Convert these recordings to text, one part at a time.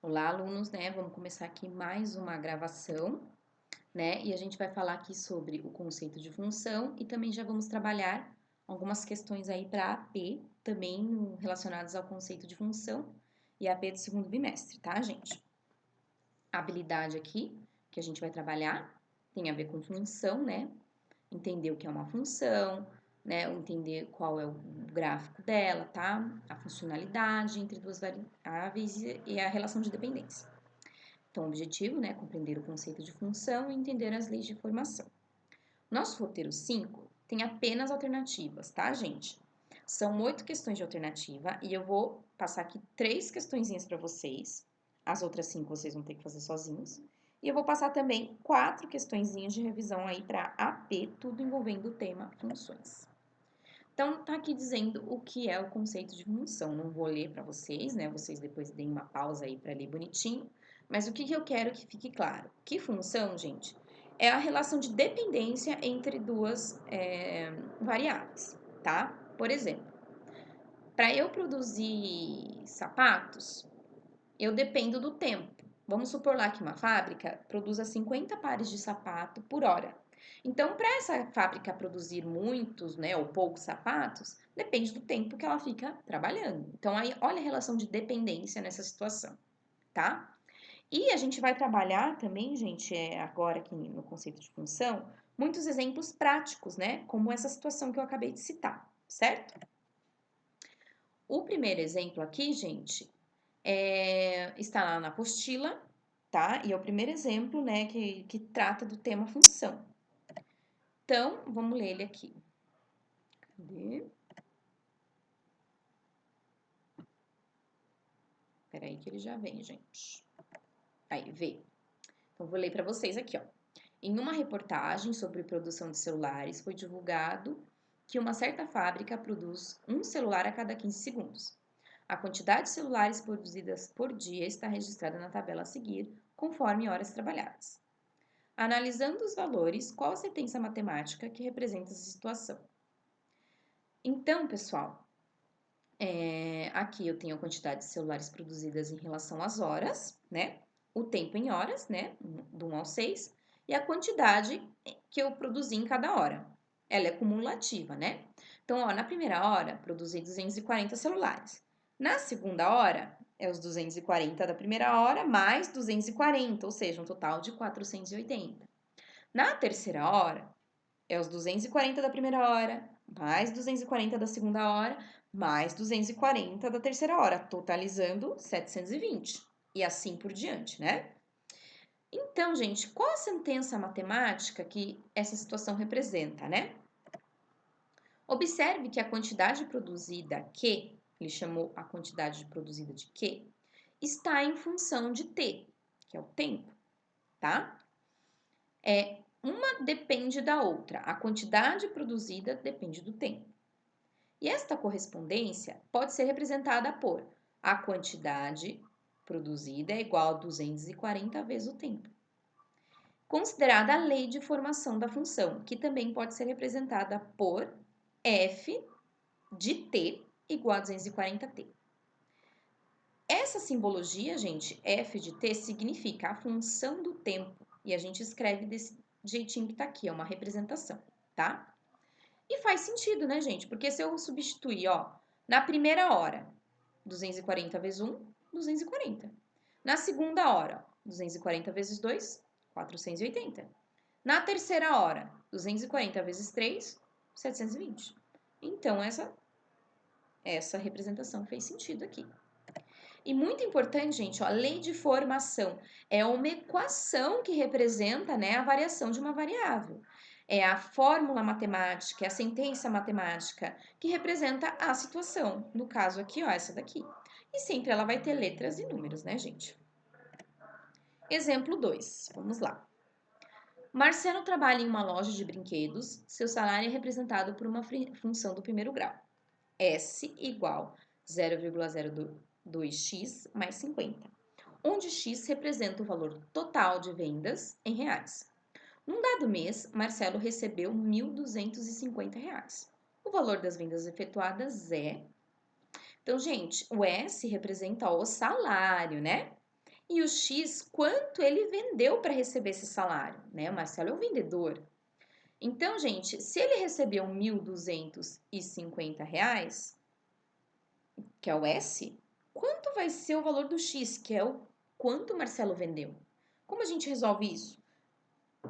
Olá, alunos, né? Vamos começar aqui mais uma gravação, né? E a gente vai falar aqui sobre o conceito de função e também já vamos trabalhar algumas questões aí para AP, também relacionadas ao conceito de função e AP do segundo bimestre, tá, gente? A habilidade aqui que a gente vai trabalhar tem a ver com função, né? Entender o que é uma função, né? Entender qual é o gráfico dela, tá? A funcionalidade entre duas variáveis e a relação de dependência. Então, o objetivo, né, é compreender o conceito de função e entender as leis de formação. Nosso roteiro 5 tem apenas alternativas, tá, gente? São 8 questões de alternativa e eu vou passar aqui 3 questõezinhas para vocês. As outras 5 vocês vão ter que fazer sozinhos. E eu vou passar também 4 questõezinhas de revisão aí para AP, tudo envolvendo o tema funções. Então, tá aqui dizendo o que é o conceito de função. Não vou ler para vocês, né? Vocês depois deem uma pausa aí para ler bonitinho. Mas o que eu quero que fique claro? Que função, gente, é a relação de dependência entre duas variáveis, tá? Por exemplo, para eu produzir sapatos, eu dependo do tempo. Vamos supor lá que uma fábrica produza 50 pares de sapato por hora. Então, para essa fábrica produzir muitos, né, ou poucos sapatos, depende do tempo que ela fica trabalhando. Então, aí, olha a relação de dependência nessa situação, tá? E a gente vai trabalhar também, gente, agora aqui no conceito de função, muitos exemplos práticos, né? Como essa situação que eu acabei de citar, certo? O primeiro exemplo aqui, gente, está lá na apostila, tá? E é o primeiro exemplo, né, que trata do tema função. Então, vamos ler ele aqui. Cadê? Peraí que ele já vem, gente. Aí, veio. Então, vou ler para vocês aqui, ó. Em uma reportagem sobre produção de celulares, foi divulgado que uma certa fábrica produz um celular a cada 15 segundos. A quantidade de celulares produzidas por dia está registrada na tabela a seguir, conforme horas trabalhadas. Analisando os valores, qual a sentença matemática que representa essa situação? Então, pessoal, aqui eu tenho a quantidade de celulares produzidas em relação às horas, né? O tempo em horas, né? Do 1 ao 6, e a quantidade que eu produzi em cada hora. Ela é cumulativa, né? Então, ó, na primeira hora, produzi 240 celulares. Na segunda hora, é os 240 da primeira hora mais 240, ou seja, um total de 480. Na terceira hora, é os 240 da primeira hora, mais 240 da segunda hora, mais 240 da terceira hora, totalizando 720. E assim por diante, né? Então, gente, qual a sentença matemática que essa situação representa, né? Observe que a quantidade produzida Q, ele chamou a quantidade produzida de Q, está em função de T, que é o tempo, tá? Uma depende da outra, a quantidade produzida depende do tempo. E esta correspondência pode ser representada por a quantidade produzida é igual a 240 vezes o tempo. Considerada a lei de formação da função, que também pode ser representada por f de t igual a 240t. Essa simbologia, gente, f de t significa a função do tempo, e a gente escreve desse jeitinho que tá aqui, é uma representação, tá? E faz sentido, né, gente? Porque se eu substituir, ó, na primeira hora, 240 vezes 1, 240. Na segunda hora, 240 vezes 2, 480. Na terceira hora, 240 vezes 3, 720. Então, essa representação fez sentido aqui. E muito importante, gente, ó, a lei de formação é uma equação que representa, né, a variação de uma variável. É a fórmula matemática, é a sentença matemática que representa a situação. No caso aqui, ó, essa daqui. E sempre ela vai ter letras e números, né, gente? Exemplo 2, vamos lá. Marcelo trabalha em uma loja de brinquedos, seu salário é representado por uma função do primeiro grau. S igual 0,02x mais 50, onde x representa o valor total de vendas em reais. Num dado mês, Marcelo recebeu R$ 1.250. O valor das vendas efetuadas é... Então, gente, o S representa o salário, né? E o X, quanto ele vendeu para receber esse salário, né? O Marcelo é o vendedor. Então, gente, se ele recebeu R$ 1.250, que é o S, quanto vai ser o valor do X, que é o quanto o Marcelo vendeu? Como a gente resolve isso?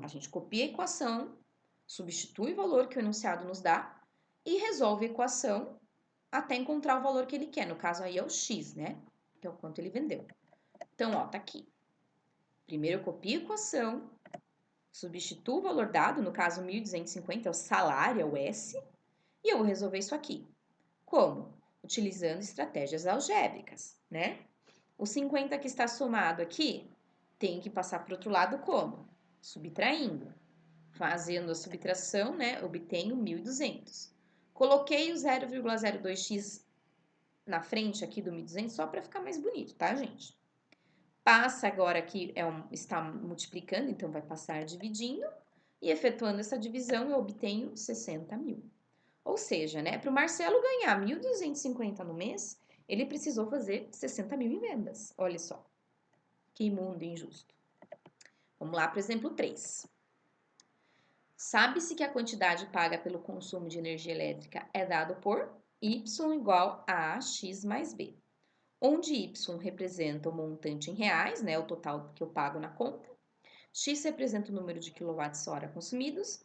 A gente copia a equação, substitui o valor que o enunciado nos dá e resolve a equação até encontrar o valor que ele quer. No caso aí é o X, né? Que é o quanto ele vendeu. Então, ó, tá aqui. Primeiro eu copio a equação, substituo o valor dado, no caso 1.250 é o salário, é o S, e eu vou resolver isso aqui. Como? Utilizando estratégias algébricas, né? O 50 que está somado aqui tem que passar para o outro lado como? Subtraindo. Fazendo a subtração, né, obtenho 1.200. Coloquei o 0,02x na frente aqui do 1.200 só para ficar mais bonito, tá, gente? Passa agora aqui, está multiplicando, então vai passar dividindo. E efetuando essa divisão, eu obtenho 60 mil. Ou seja, né, para o Marcelo ganhar 1.250 no mês, ele precisou fazer 60 mil em vendas. Olha só, que mundo injusto. Vamos lá para o exemplo 3. Sabe-se que a quantidade paga pelo consumo de energia elétrica é dado por Y igual a X mais B, onde Y representa o montante em reais, né, o total que eu pago na conta, X representa o número de quilowatts-hora consumidos,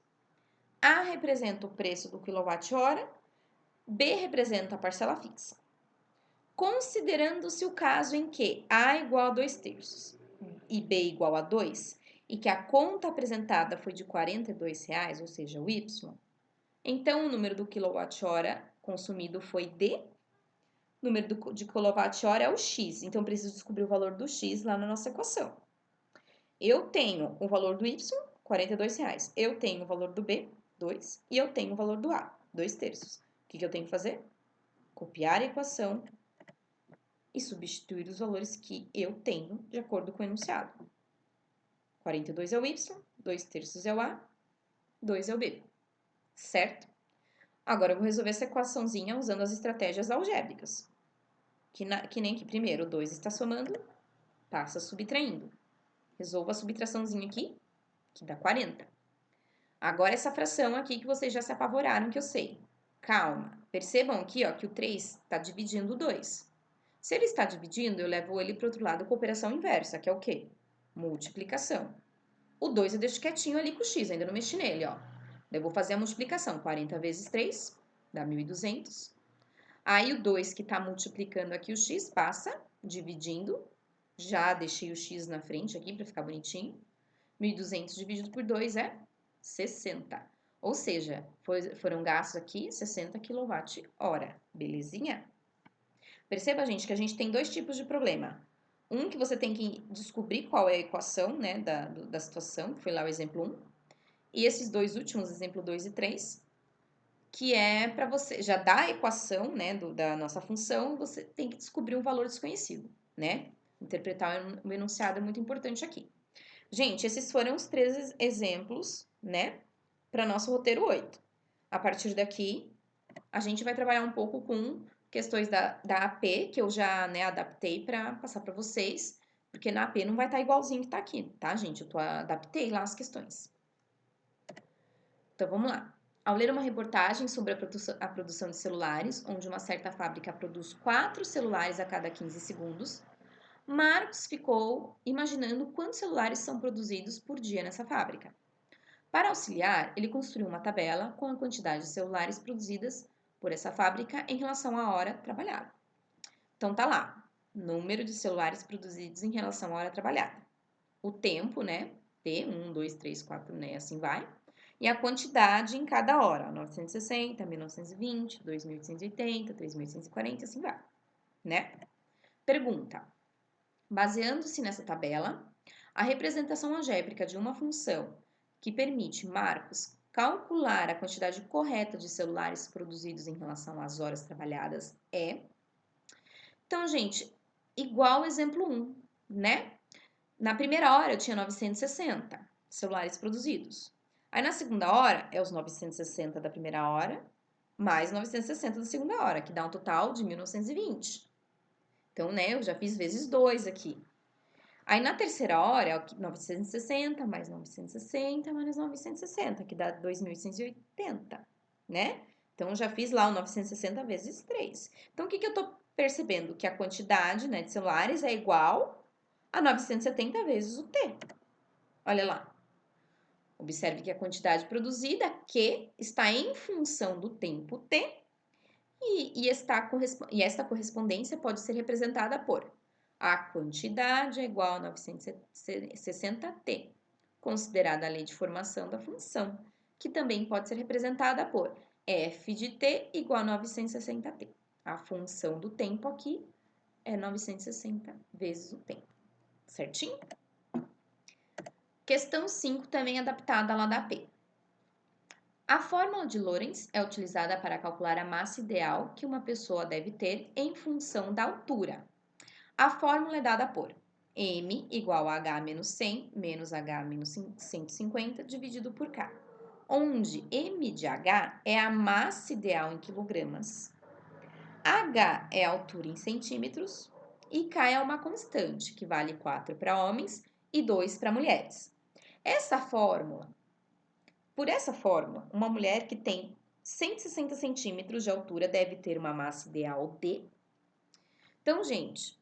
A representa o preço do quilowatt-hora, B representa a parcela fixa. Considerando-se o caso em que A igual a 2/3 e B igual a 2, e que a conta apresentada foi de R$ 42, ou seja, o Y, então o número do quilowatt-hora consumido foi D, o número de quilowatt-hora é o X, então eu preciso descobrir o valor do X lá na nossa equação. Eu tenho o valor do Y, R$ 42, eu tenho o valor do B, 2, e eu tenho o valor do A, 2/3. O que eu tenho que fazer? Copiar a equação e substituir os valores que eu tenho de acordo com o enunciado. 42 é o Y, 2/3 é o A, 2 é o B, certo? Agora eu vou resolver essa equaçãozinha usando as estratégias algébricas. Que nem que primeiro o 2 está somando, passa subtraindo. Resolvo a subtraçãozinha aqui, que dá 40. Agora essa fração aqui que vocês já se apavoraram, que eu sei. Calma, percebam aqui ó, que o 3 está dividindo o 2. Se ele está dividindo, eu levo ele para o outro lado com a operação inversa, que é o quê? Multiplicação. O 2 eu deixo quietinho ali com o x, ainda não mexi nele, ó. Eu vou fazer a multiplicação, 40 vezes 3, dá 1.200. Aí o 2 que está multiplicando aqui o x, passa dividindo. Já deixei o x na frente aqui para ficar bonitinho. 1.200 dividido por 2 é 60. Ou seja, foram gastos aqui 60 kWh. Belezinha? Perceba, gente, que a gente tem dois tipos de problema. Um que você tem que descobrir qual é a equação, né, da situação, que foi lá o exemplo 1. E esses dois últimos, exemplo 2 e 3, que é para você, já dá a equação, né, da nossa função, você tem que descobrir um valor desconhecido, né? Interpretar o enunciado é muito importante aqui. Gente, esses foram os 3 exemplos, né, para nosso roteiro 8. A partir daqui, a gente vai trabalhar um pouco com questões da AP, que eu já, né, adaptei para passar para vocês, porque na AP não vai estar igualzinho que está aqui, tá, gente? Eu adaptei lá as questões. Então, vamos lá. Ao ler uma reportagem sobre a produção de celulares, onde uma certa fábrica produz 4 celulares a cada 15 segundos, Marcos ficou imaginando quantos celulares são produzidos por dia nessa fábrica. Para auxiliar, ele construiu uma tabela com a quantidade de celulares produzidas por essa fábrica em relação à hora trabalhada. Então tá lá, número de celulares produzidos em relação à hora trabalhada. O tempo, né? T, 1, 2, 3, 4, né? Assim vai. E a quantidade em cada hora, 960, 1920, 2880, 3840, assim vai, né? Pergunta: baseando-se nessa tabela, a representação algébrica de uma função que permite Marcos calcular a quantidade correta de celulares produzidos em relação às horas trabalhadas é. Então, gente, igual ao exemplo 1, né? Na primeira hora eu tinha 960 celulares produzidos. Aí na segunda hora é os 960 da primeira hora mais 960 da segunda hora, que dá um total de 1920. Então, né, eu já fiz vezes 2 aqui. Aí, na terceira hora, é o 960 mais 960 mais 960, que dá 2.180, né? Então, já fiz lá o 960 vezes 3. Então, o que eu tô percebendo? Que a quantidade, né, de celulares é igual a 970 vezes o T. Olha lá. Observe que a quantidade produzida, Q, está em função do tempo T, e esta correspondência pode ser representada por a quantidade é igual a 960t, considerada a lei de formação da função, que também pode ser representada por f de t igual a 960t. A função do tempo aqui é 960 vezes o tempo, certinho? Questão 5, também adaptada lá da P. A fórmula de Lorentz é utilizada para calcular a massa ideal que uma pessoa deve ter em função da altura. A fórmula é dada por m igual a h menos 100 menos h menos 150 dividido por k, onde m de h é a massa ideal em quilogramas, h é a altura em centímetros e k é uma constante, que vale 4 para homens e 2 para mulheres. Por essa fórmula, uma mulher que tem 160 centímetros de altura deve ter uma massa ideal de... Então, gente,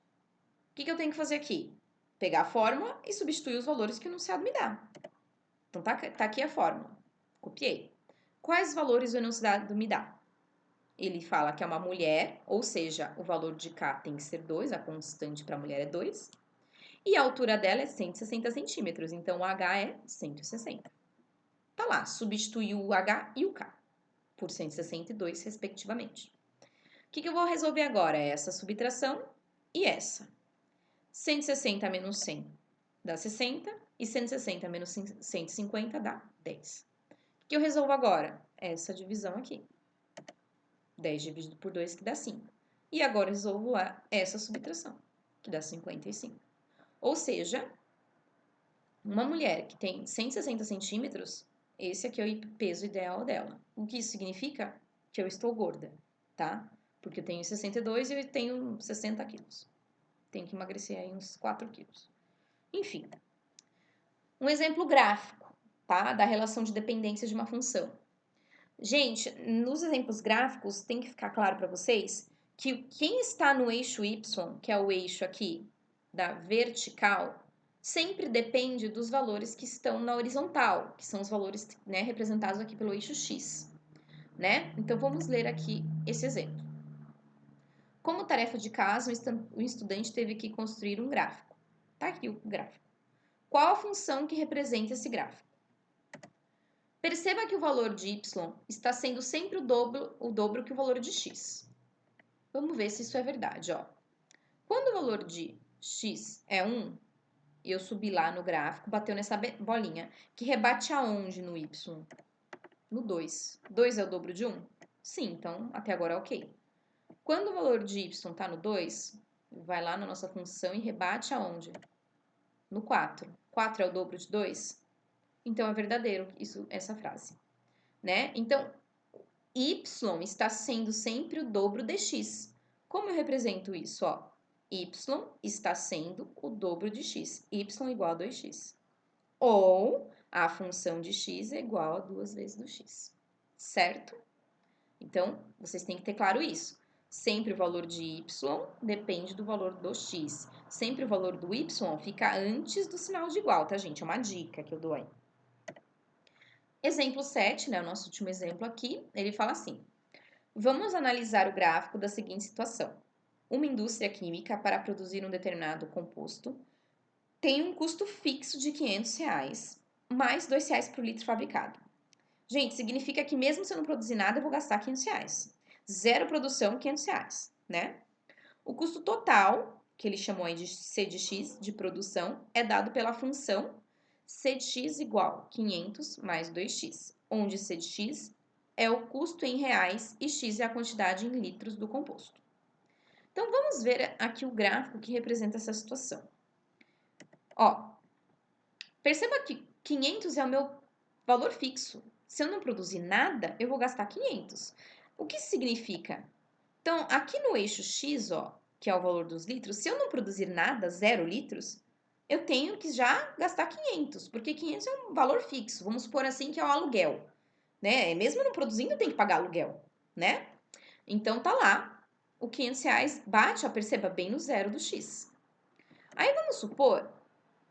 o que eu tenho que fazer aqui? Pegar a fórmula e substituir os valores que o enunciado me dá. Então, tá aqui a fórmula. Copiei. Quais valores o enunciado me dá? Ele fala que é uma mulher, ou seja, o valor de K tem que ser 2, a constante para a mulher é 2. E a altura dela é 160 centímetros, então o H é 160. Tá lá, substituiu o H e o K por 162, respectivamente. O que eu vou resolver agora? É essa subtração e essa. 160 menos 100 dá 60 e 160 menos 150 dá 10. O que eu resolvo agora? Essa divisão aqui. 10 dividido por 2, que dá 5. E agora eu resolvo essa subtração, que dá 55. Ou seja, uma mulher que tem 160 centímetros, esse aqui é o peso ideal dela. O que isso significa? Que eu estou gorda, tá? Porque eu tenho 62 e eu tenho 60 quilos. Tenho que emagrecer aí uns 4 quilos. Enfim, um exemplo gráfico, tá? Da relação de dependência de uma função. Gente, nos exemplos gráficos tem que ficar claro para vocês que quem está no eixo y, que é o eixo aqui da vertical, sempre depende dos valores que estão na horizontal, que são os valores, né, representados aqui pelo eixo x, né? Então vamos ler aqui esse exemplo. Como tarefa de casa, o estudante teve que construir um gráfico. Tá aqui o gráfico. Qual a função que representa esse gráfico? Perceba que o valor de y está sendo sempre o dobro que o valor de x. Vamos ver se isso é verdade, ó. Quando o valor de x é 1, e eu subi lá no gráfico, bateu nessa bolinha, que rebate aonde no y? No 2. 2 é o dobro de 1? Sim, então até agora é ok. Quando o valor de y está no 2, vai lá na nossa função e rebate aonde? No 4. 4 é o dobro de 2? Então é verdadeiro essa frase, né? Então, y está sendo sempre o dobro de x. Como eu represento isso? Ó, y está sendo o dobro de x. Y igual a 2x. Ou a função de x é igual a 2 vezes do x. Certo? Então, vocês têm que ter claro isso. Sempre o valor de y depende do valor do x. Sempre o valor do y fica antes do sinal de igual, tá, gente? É uma dica que eu dou aí. Exemplo 7, né, o nosso último exemplo aqui, ele fala assim: vamos analisar o gráfico da seguinte situação. Uma indústria química, para produzir um determinado composto, tem um custo fixo de R$500, mais R$2 por litro fabricado. Gente, significa que mesmo se eu não produzir nada, eu vou gastar R$500. Zero produção, R$500, né? O custo total, que ele chamou aí de C de X, de produção, é dado pela função C de X igual 500 mais 2x, onde C de X é o custo em reais e X é a quantidade em litros do composto. Então, vamos ver aqui o gráfico que representa essa situação. Ó, perceba que 500 é o meu valor fixo. Se eu não produzir nada, eu vou gastar 500. O que isso significa? Então, aqui no eixo X, ó, que é o valor dos litros, se eu não produzir nada, 0 litros, eu tenho que já gastar 500, porque 500 é um valor fixo. Vamos supor assim que é o aluguel, né? Mesmo não produzindo, tem que pagar aluguel, né? Então tá lá, o 500 reais bate, ó, perceba, bem no zero do X. Aí vamos supor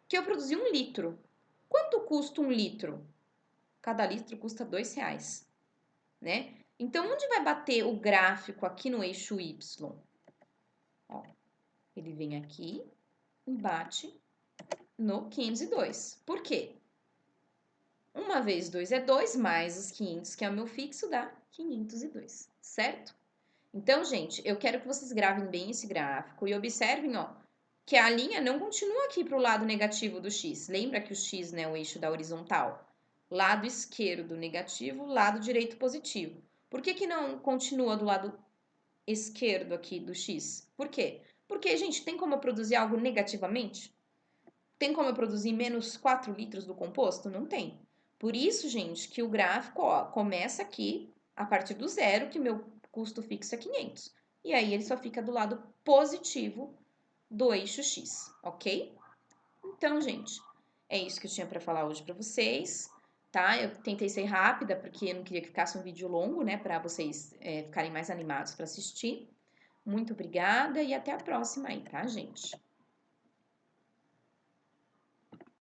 que eu produzi 1 litro. Quanto custa 1 litro? Cada litro custa R$ 2, né? Então, onde vai bater o gráfico aqui no eixo Y? Ó, ele vem aqui e bate no 502. Por quê? 1 vezes 2 é 2, mais os 500, que é o meu fixo, dá 502, certo? Então, gente, eu quero que vocês gravem bem esse gráfico e observem, ó, que a linha não continua aqui para o lado negativo do X. Lembra que o X, né, é o eixo da horizontal? Lado esquerdo negativo, lado direito positivo. Por que que não continua do lado esquerdo aqui do X? Por quê? Porque, gente, tem como eu produzir algo negativamente? Tem como eu produzir menos 4 litros do composto? Não tem. Por isso, gente, que o gráfico, ó, começa aqui a partir do zero, que meu custo fixo é 500. E aí ele só fica do lado positivo do eixo X, ok? Então, gente, é isso que eu tinha para falar hoje para vocês, tá? Eu tentei ser rápida porque eu não queria que ficasse um vídeo longo, né, para vocês ficarem mais animados para assistir. Muito obrigada e até a próxima aí, tá, gente?